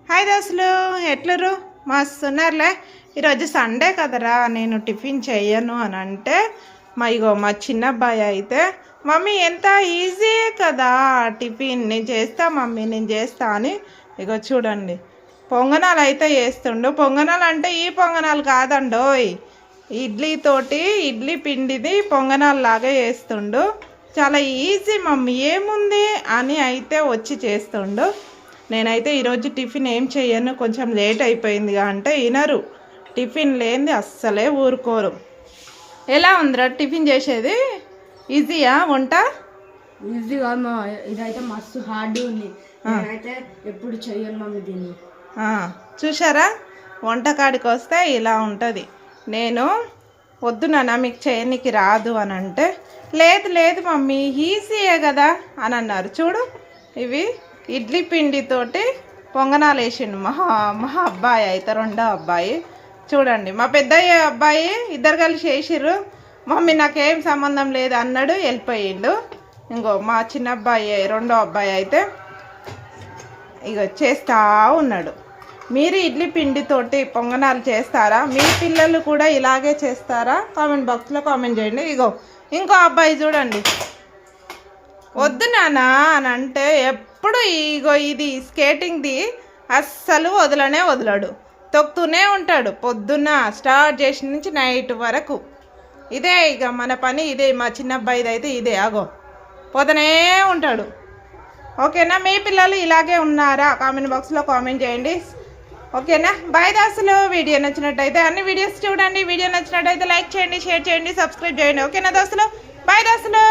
Hi దోస్తులు, ఎట్లరు? మస్తున్నారులే. ఈరోజు Sunday కదరా, నేను టిఫిన్ చెయ్యను అని అంటే మా చిన్న అబ్బాయి అయితే మమ్మీ ఎంత ఈజీ కదా టిఫిన్, నేను చేస్తా మమ్మీ నేను చేస్తా అని ఇగో చూడండి పొంగనాలు అయితే చేస్తుండు. పొంగనాలు అంటే ఈ పొంగనాలు కాదండోయ్, ఇడ్లీ పిండిది పొంగనాలు లాగా చేస్తుండు. చాలా ఈజీ మమ్మీ ఏముంది అని అయితే వచ్చి చేస్తుండు. నేనైతే ఈరోజు టిఫిన్ ఏం చెయ్యను, కొంచెం లేట్ అయిపోయింది అంటే వినరు. టిఫిన్ లేనిది అస్సలే ఊరుకోరు. ఎలా ఉందిరా టిఫిన్ చేసేది? ఈజీయా వంట? ఈజీగా ఇదైతే మస్తు హార్డ్ ఉంది. నేనైతే ఎప్పుడు చెయ్యను మమ్మీ దీన్ని. చూసారా, వంటకాడికి వస్తే ఇలా ఉంటుంది. నేను వద్దునా మీకు చేయనికి రాదు అని అంటే లేదు లేదు మమ్మీ ఈజీయే కదా అని అన్నారు. చూడు, ఇవి ఇడ్లీ పిండితోటి పొంగనాలు వేసిండు మా అబ్బాయి అయితే, రెండో అబ్బాయి. చూడండి, మా పెద్దయ్య అబ్బాయి ఇద్దరు కలిసి వేసిర్రు. మమ్మీ నాకేం సంబంధం లేదు అన్నాడు, వెళ్ళిపోయిండు. ఇంకో మా చిన్న అబ్బాయి రెండో అబ్బాయి అయితే ఇక చేస్తూ ఉన్నాడు. మీరు ఇడ్లీ పిండితోటి పొంగనాలు చేస్తారా? మీ పిల్లలు కూడా ఇలాగే చేస్తారా? కామెంట్ బాక్స్లో కామెంట్ చేయండి. ఇగో ఇంకో అబ్బాయి చూడండి, వద్దు నాన్న అని అంటే ఎప్పుడు ఇగో ఇది స్కేటింగ్ది అస్సలు వదలడు, తొక్కుతూనే ఉంటాడు. పొద్దున్న స్టార్ట్ చేసిన నుంచి నైట్ వరకు ఇదే ఇక మన పని ఇదే. మా చిన్న అబ్బాయిది అయితే ఇదే, ఆగో పోతూనే ఉంటాడు. ఓకేనా? మీ పిల్లలు ఇలాగే ఉన్నారా? కామెంట్ బాక్స్లో కామెంట్ చేయండి. ఓకేనా? బాయ్ దాసులు. వీడియో నచ్చినట్టయితే అన్ని వీడియోస్ చూడండి. వీడియో నచ్చినట్టయితే లైక్ చేయండి, షేర్ చేయండి, సబ్స్క్రైబ్ చేయండి. ఓకేనా దోస్తులు? బాయ్ దాసులు.